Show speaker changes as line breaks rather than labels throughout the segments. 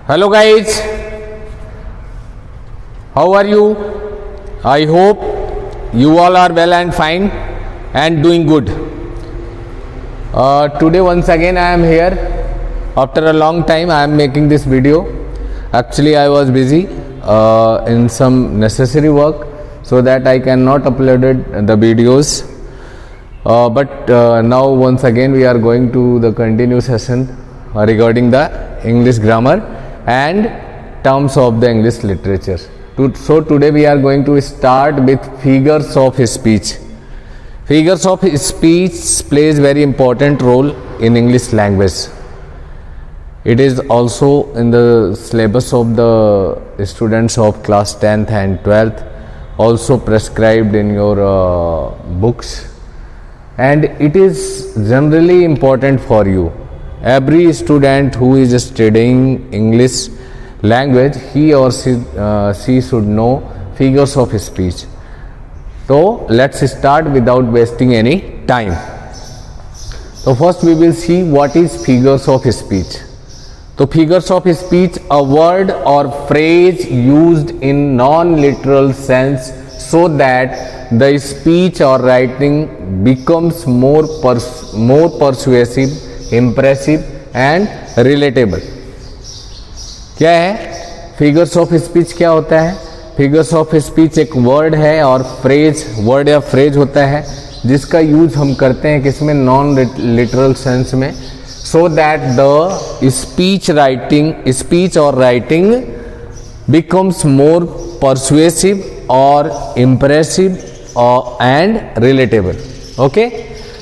Hello guys, how are you? I hope you all are well and fine and doing good. Today once again I am here. After a long time I am making this video. Actually I was busy in some necessary work, so that I cannot uploaded the videos. But now once again we are going to the continue session regarding the English grammar and terms of the English literature. So today we are going to start with figures of speech. Figures of speech plays very important role in English language. It is also in the syllabus of the students of class 10th and 12th, also prescribed in your books, and it is generally important for you. Every student who is studying English language, he or she should know figures of speech. So let's start without wasting any time. So first we will see what is figures of speech. So figures of speech, a word or phrase used in non-literal sense so that the speech or writing becomes more persuasive, impressive and relatable. क्या है figures of speech? क्या होता है figures of speech? एक word है और phrase, word या phrase होता है जिसका यूज हम करते हैं किसमें? नॉन लिटरल सेंस में, so that the speech or writing becomes more persuasive or impressive and relatable. Okay,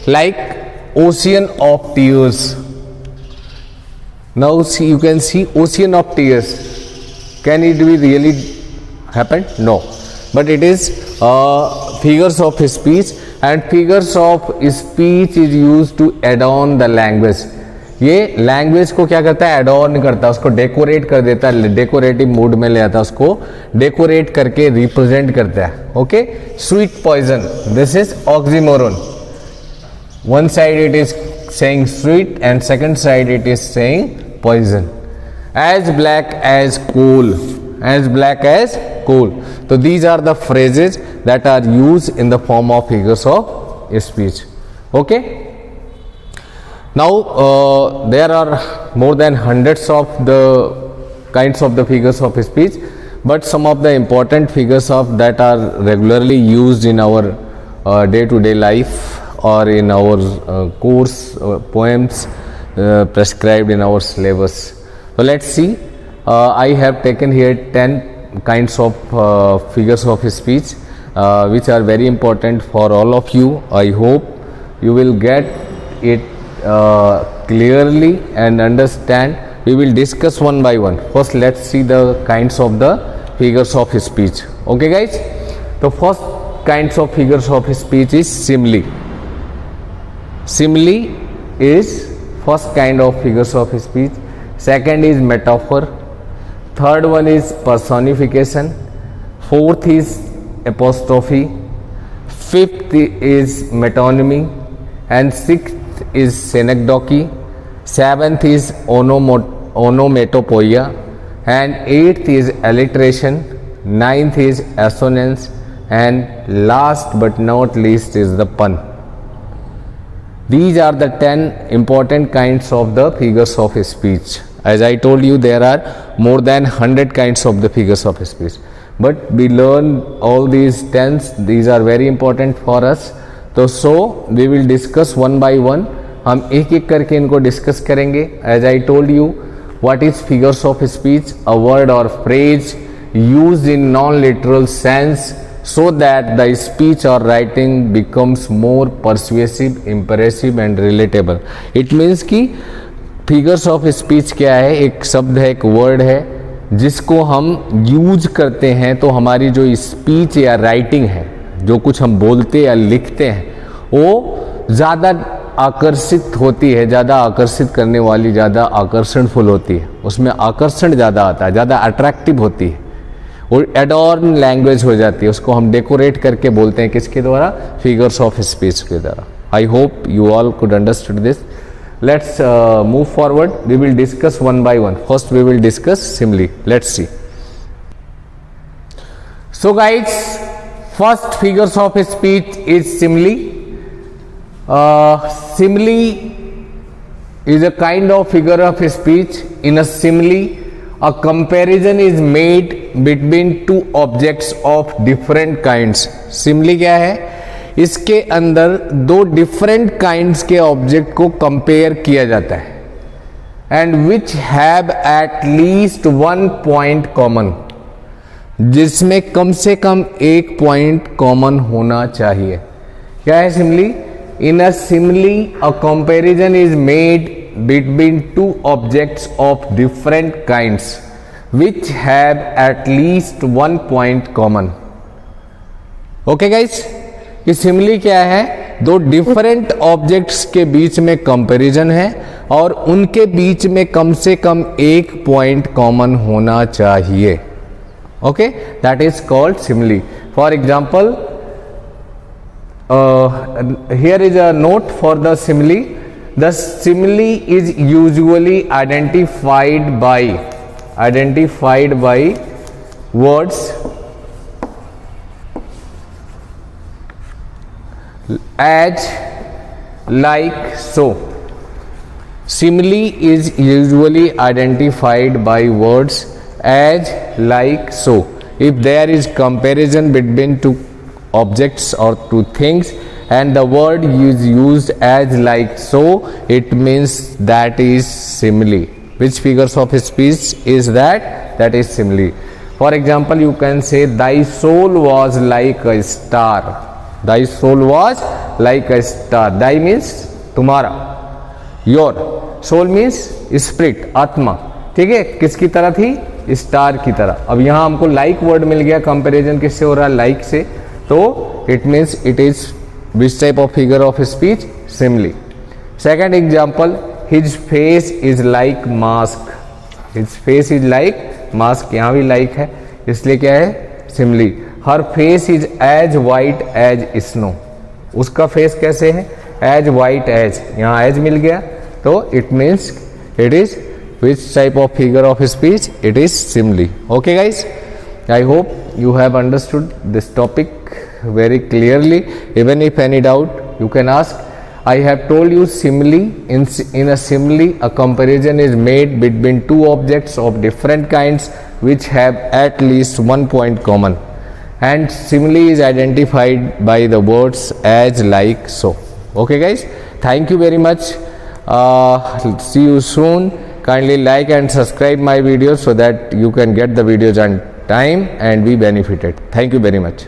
like ocean of tears. Now see, you can see ocean of tears. Can it be really happen? No, but it is figures of speech, and figures of speech is used to adorn the language. ये language को क्या करता है? एडॉर्न करता है, उसको decorate कर देता है, डेकोरेटिव मूड में ले आता है, उसको डेकोरेट करके रिप्रेजेंट करता है. Okay, sweet poison, this is oxymoron. One side it is saying sweet and second side it is saying poison. As black as coal, as black as coal. तो these are the phrases that are use in the form of figures of speech. Okay, now there are more than hundreds of the kinds of the figures of speech, but some of the important figures of that are regularly used in our day-to-day life or in our course poems prescribed in our syllabus. So let's see. I have taken here 10 kinds of figures of speech which are very important for all of you. I hope you will get it clearly and understand. We will discuss one by one. First let's see the kinds of the figures of speech. Okay guys, the first kinds of figures of speech is simile. Simile is first kind of figures of speech. Second is metaphor. Third one is personification. Fourth is apostrophe. Fifth is metonymy, and sixth is synecdoche. Seventh is onomatopoeia, and eighth is alliteration. Ninth is assonance, and last but not least is the pun. These are the 10 important kinds of the figures of speech. As I told you, there are more than 100 kinds of the figures of speech, but we learn all these 10. These are very important for us. So we will discuss one by one. हम एक एक करके इनको discuss करेंगे. As I told you, what is figures of speech? A word or phrase used in non literal sense so that the speech or writing becomes more persuasive, impressive and relatable. It means कि figures of speech क्या है? एक शब्द है, एक word है जिसको हम यूज करते हैं तो हमारी जो स्पीच या राइटिंग है, जो कुछ हम बोलते या लिखते हैं, वो ज़्यादा आकर्षित होती है, ज़्यादा आकर्षित करने वाली, ज़्यादा आकर्षणफुल होती है, उसमें आकर्षण ज़्यादा आता है, ज़्यादा अट्रैक्टिव होती है और एडॉर्न लैंग्वेज हो जाती है. उसको हम डेकोरेट करके बोलते हैं किसके द्वारा? फिगर्स ऑफ स्पीच के द्वारा. I hope you all could understand this. let's move forward. We will discuss one by one. First we will discuss simile. Let's see. So guys, first figures of speech is simile. Simile is a kind of figure of speech. In a simile, a comparison is made between two objects of different kinds. Simile क्या है? इसके अंदर दो different kinds के object को compare किया जाता है, and which have at least one point common, जिसमें कम से कम एक पॉइंट कॉमन होना चाहिए. क्या है simile? In a simile a comparison is made between two objects of different kinds which have at least one point common. Okay guys, ये simile क्या है? दो डिफरेंट ऑब्जेक्ट्स के बीच में कंपैरिजन है और उनके बीच में कम से कम एक पॉइंट कॉमन होना चाहिए. Okay, that is called simile. For example, here is a note for the simile. The simile is usually identified by words as, like, so. Simile is usually identified by words as, like, so. If there is comparison between two objects or two things and the word is used as, like, so, it means that is simile. Which figures of speech is that? That is simile. For example, you can say thy soul was like a star. Thy soul was like a star. Thy means तुम्हारा, your. soul means spirit, आत्मा. ठीक है, किसकी तरह थी? Star की तरह. अब यहां हमको like वर्ड मिल गया. कंपैरिजन किससे हो रहा है? like से. तो it means it is which type of figure of speech? Simile. Second example, his face is like mask. His face is like mask. यहाँ भी like है, इसलिए क्या है? Simile. Her face is as white as snow. उसका face कैसे है? As white as. यहाँ as मिल गया, तो it means it is which type of figure of speech? It is simile. Okay guys, I hope you have understood this topic very clearly. Even if any doubt, you can ask. I have told you simile. In a simile, a comparison is made between two objects of different kinds which have at least one point common, and simile is identified by the words as, like, so. Okay guys, thank you very much. See you soon. Kindly like and subscribe my videos so that you can get the videos on time and be benefited. Thank you very much.